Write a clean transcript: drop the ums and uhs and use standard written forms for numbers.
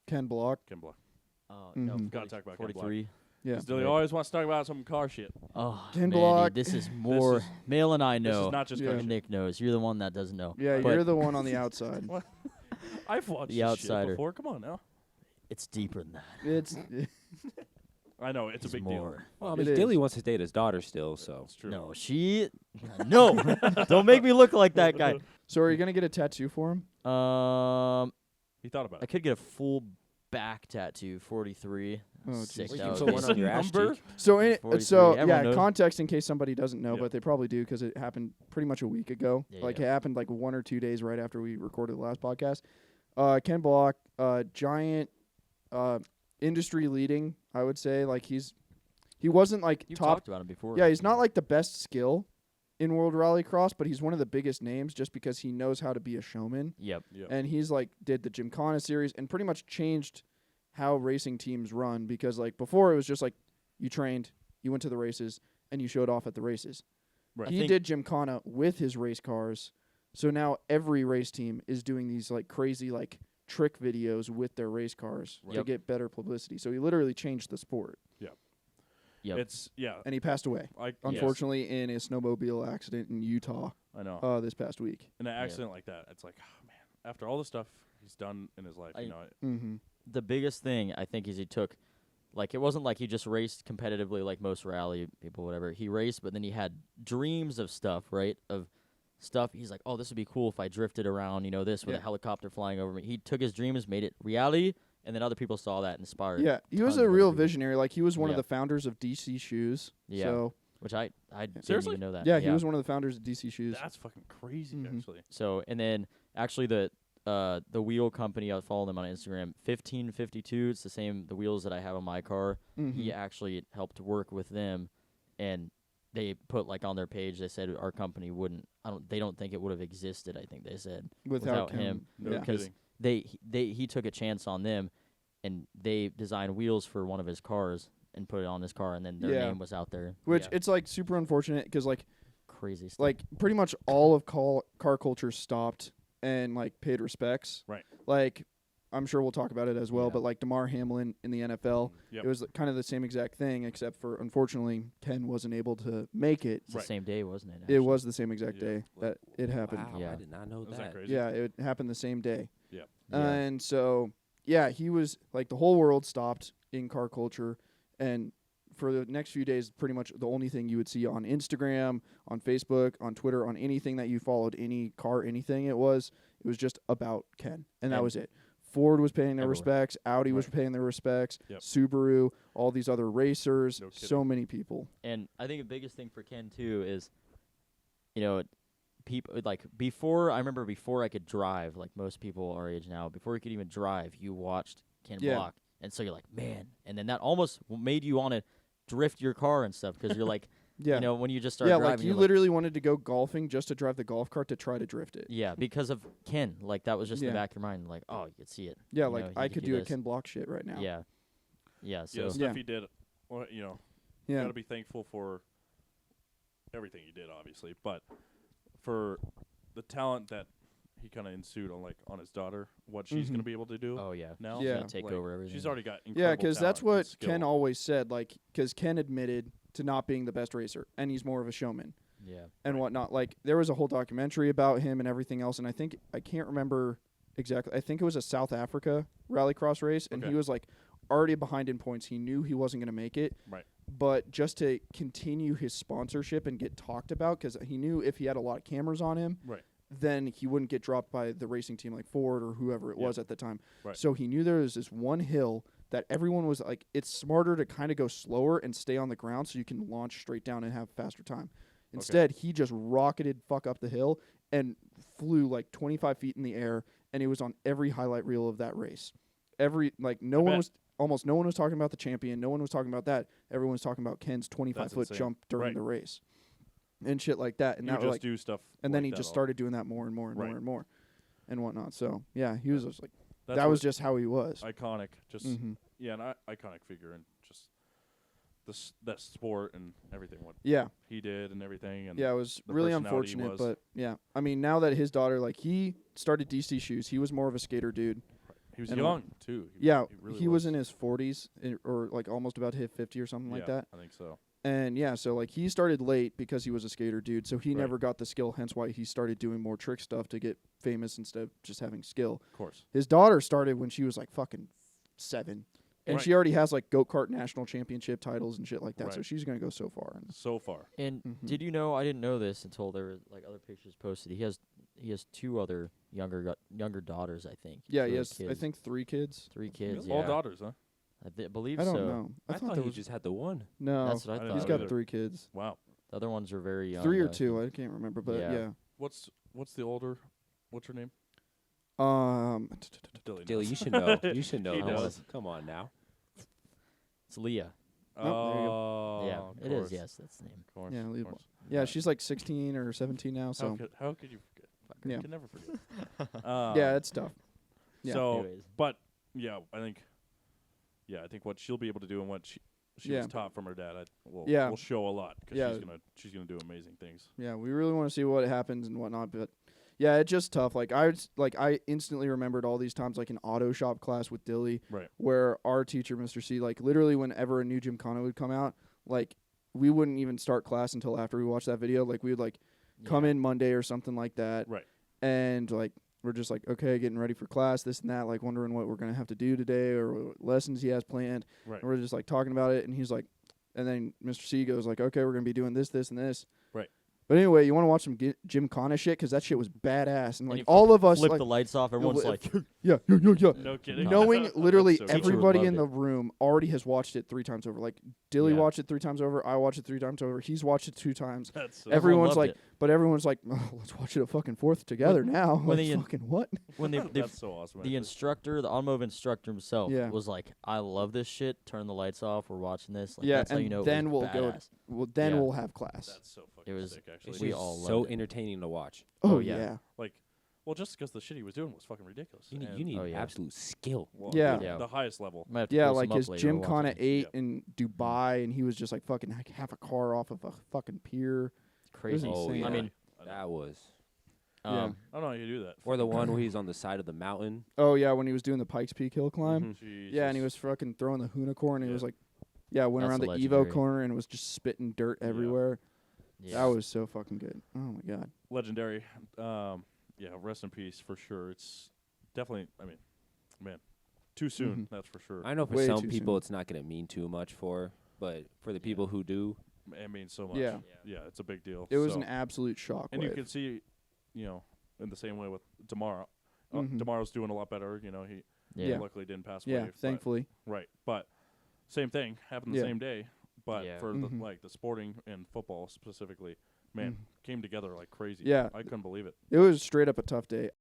Ken Block. Ken Block. No, Mhm. Gotta talk about Ken Block. 43. Yeah. Because Dilly always wants to talk about some car shit. Oh, Ken man, Block. dude, this is more. Male and I This know. is not just Yeah. car And shit. Nick knows. You're the one that doesn't know. Yeah, But you're the one on the outside. I've watched The this shit outsider. before. Come on now. It's deeper than that. It's I know it's a big deal. more. Well, I It mean, is. Dilly wants to date his daughter still, so. It's true. No, she. No, don't make me look like that guy. So are you gonna get a tattoo for him? He thought about I it. could get a full back tattoo. 43. Oh, Sick. jeez. That would put be one sick. on your ass Number? cheek. So 43. Everyone yeah, knows. context in case somebody doesn't know, Yep. but they probably do because it happened pretty much a week ago. Yeah, Like yeah. it happened like 1 or 2 days right after we recorded the last podcast. Ken Block, giant, industry leading. I would say like he wasn't like You've top. talked about him before. Yeah, he's not like the best skill in World Rallycross, but he's one of the biggest names just because he knows how to be a showman. Yep. Yeah. And he's like did the Gymkhana series and pretty much changed how racing teams run because like before it was just like you trained, you went to the races, and you showed off at the races. Right. He did Gymkhana with his race cars, so now every race team is doing these like crazy like trick videos with their race cars to Yep. get better publicity. So he literally changed the sport, Yep. It's and he passed away Yes. unfortunately in a snowmobile accident in Utah I know. this past week. In an accident like that, it's like, oh man. After all the stuff he's done in his life, I- you know. Mm-hmm. The biggest thing I think is he took, like, it wasn't like he just raced competitively like most rally people, whatever. He raced, but then he had dreams of stuff, right? Of stuff. He's like, oh, this would be cool if I drifted around, this with Yeah. a helicopter flying over me. He took his dreams, made it reality, and then other people saw that and inspired. Yeah, he was tons a of real other people. visionary. Like he was one of Yeah. the founders of DC Shoes. Yeah. So Which I didn't Seriously? even know that. yeah, he was one of the founders of DC Shoes. That's fucking crazy, Mhm. actually. So, and then actually the wheel company, I follow them on Instagram, 1552. It's the same, the wheels that I have on my car. Mhm. He actually helped work with them, and they put like on their page, they said our company wouldn't, they don't think it would have existed. I think they said without him. No Yeah. Because kidding. he took a chance on them, and they designed wheels for one of his cars and put it on his car, and then their Yeah. name was out there. Which Yeah. it's like super unfortunate because like Crazy stuff. pretty much all of car culture stopped and like paid respects. Right. Like I'm sure we'll talk about it as well, Yeah. but like Damar Hamlin in the NFL, Yep. it was kind of the same exact thing except for unfortunately Ken wasn't able to make it. It's the Right. same day, wasn't it? It actually? was the same exact Yeah. day that it happened. Wow, Yeah. I did not know Was that that. crazy? Yeah, it happened the same day. Yep. Yeah. And so, yeah, he was like the whole world stopped in car culture. And for the next few days, pretty much the only thing you would see on Instagram, on Facebook, on Twitter, on anything that you followed, any car, anything it was just about Ken. And that And was it. Ford was paying their everywhere. respects. Audi was Right. paying their respects. Yep. Subaru, all these other racers, No kidding. so many people. And I think the biggest thing for Ken too is, people like before. I remember before I could drive, like most people our age now, before you could even drive, you watched Ken Yeah. Block, and so you're like, man. And then that almost made you want to drift your car and stuff because you're like, Yeah. when you just start Yeah, driving, like you you're literally wanted to go golfing just to drive the golf cart to try to drift it. yeah, because of Ken. Like that was just in Yeah. the back of your mind. Like, oh, you could see it. Yeah, You like know, I he could do do a this. Ken Block shit right now. Yeah. Yeah. So Yeah, the stuff Yeah. he did. Well, you Yeah. gotta be thankful for everything he did, obviously, but for the talent that he kind of ensued on his daughter, what she's Mhm. gonna be able to do oh yeah. now. She's Yeah. gonna take Like, over everything. She's already got Yeah, incredible because that's talent and what skill. Ken always said. Like, because Ken admitted to not being the best racer, and he's more of a showman Yeah. and whatnot. Like, there was a whole documentary about him and everything else, and I can't remember exactly. I think it was a South Africa rallycross race, and Okay. he was like already behind in points. He knew he wasn't going to make it, Right. but just to continue his sponsorship and get talked about, because he knew if he had a lot of cameras on him, Right. then he wouldn't get dropped by the racing team like Ford or whoever it Yeah. was at the time. Right. So he knew there was this one hill that everyone was like, it's smarter to kind of go slower and stay on the ground so you can launch straight down and have faster time. Instead, he just rocketed fuck up the hill and flew like 25 feet in the air, and it was on every highlight reel of that race. Almost no one was talking about the champion. No one was talking about that. Everyone was talking about Ken's 25-foot insane. jump during Right. the race and shit like that. And You that just like, do stuff. and then like he that just all- started doing that more and more and Right. more and more and whatnot. So yeah, he was just like That's that was what- just how he was. iconic. Just Mhm. yeah, an iconic figure, and just that sport and everything. What Yeah, he did and everything. And yeah, it was the really personality he unfortunate, was. but yeah, I mean, now that his daughter, like, he started DC Shoes, he was more of a skater dude, He was And, young too. Yeah, he, really he was in his 40s or like almost about to hit 50 or something like Yeah, that. I think so. And yeah, so like he started late because he was a skater dude, so he Right. never got the skill, hence why he started doing more trick stuff to get famous instead of just having skill. Of course. His daughter started when she was like fucking 7. And Right. she already has like go-kart national championship titles and shit like that, so Right. she's going to go so far. And So far. And Mhm. did you know? I didn't know this until there were like other pictures posted. He has 2 other younger daughters, I think. yeah, Two he other has I kids. think 3 kids. 3 kids. All Yeah, daughters, huh? I believe I don't so. know. I thought there he was just had the one. no. That's what I I didn't thought. He's know got either. 3 kids. Wow. The other ones are very young. 3 or I 2, think. I can't remember, but Yeah. yeah. What's the older? What's her name? Dilly. Dilly, knows. you should know. You should know He this. does. Come on now. It's Leah. Oh, there you go. Oh, yeah, of it is. course, Yes, that's the name. Of course. Yeah, of leave course. Yeah, she's like 16 or 17 now, so How could you forget? Yeah. You can never forget. yeah, it's tough. Yeah. So, Anyways. but yeah, I think what she'll be able to do and what she Yeah. was taught from her dad, will Yeah. will show a lot because Yeah. she's gonna do amazing things. Yeah, we really want to see what happens and whatnot, but yeah, it's just tough. Like I instantly remembered all these times, like in auto shop class with Dilly, Right. where our teacher, Mr. C, like literally whenever a new Gymkhana would come out, like we wouldn't even start class until after we watched that video. Like we would like come Yeah. in Monday or something like that, Right. and like we're just like, okay, getting ready for class, this and that, like wondering what we're gonna have to do today or what lessons he has planned. Right. And we're just like talking about it, and he's like, and then Mr. C goes like, okay, we're gonna be doing this, this, and this. Right. But anyway, you want to watch some Gymkhana shit because that shit was badass, and And like you all of us, Flip like, the lights off. Everyone's li- like, yeah, No kidding. knowing That's literally so Teacher would everybody love in it. the room already has watched it 3 times over. Like Dilly Yeah. watched it 3 times over, I watched it 3 times over, he's watched it 2 times. That's so Everyone's loved like, it. but everyone's like, oh, let's watch it a fucking 4th together now. when Like, the- fucking what? when they that's so awesome. the actually. instructor, the automotive instructor himself, Yeah. was like, "I love this shit. Turn the lights off. We're watching this." Like, Yeah, that's how you and know it then was we'll go- badass. Well, then Yeah. we'll have class. That's so fucking It was- sick. It's Actually, We just all so loved it. entertaining to watch. Oh, yeah. yeah. like, well, just because the shit he was doing was fucking ridiculous. You need, And, you need Oh, yeah. absolute skill. well, Yeah. Yeah. the highest level. Might have to Yeah, pull like some his up later and watch Gymkhana it. 8 Yep. in Dubai, and he was just like fucking like half a car off of a fucking pier. Crazy. Oh, insane. yeah. I mean, That was. Yeah. I don't know how you do that. Or the one where he's on the side of the mountain. Oh yeah, when he was doing the Pikes Peak hill climb. Mhm. Yeah, and he Jesus. was fucking throwing the Hunicorn, and he Yeah. was like, yeah, went That's around the the Evo legendary. corner and was just spitting dirt Yeah. everywhere. yeah. That was so fucking good. Oh my god. legendary. Yeah, rest in peace for sure. It's definitely. I mean, man, too soon. Mhm. That's for sure. I know for Way some too people soon. it's not going to mean too much but for the people who do, It means so much. Yeah. yeah, it's a big deal. It was So- an absolute shock. and you can see, in the same way with Tomorrow. Mhm. Tomorrow's doing a lot better. He Yeah. luckily didn't pass Yeah, away. but- thankfully. Right, but same thing happened the Yeah. same day. But Yeah. for Mhm. the sporting and football specifically, man, Mhm. came together like crazy. Yeah. I couldn't believe it. It was straight up a tough day.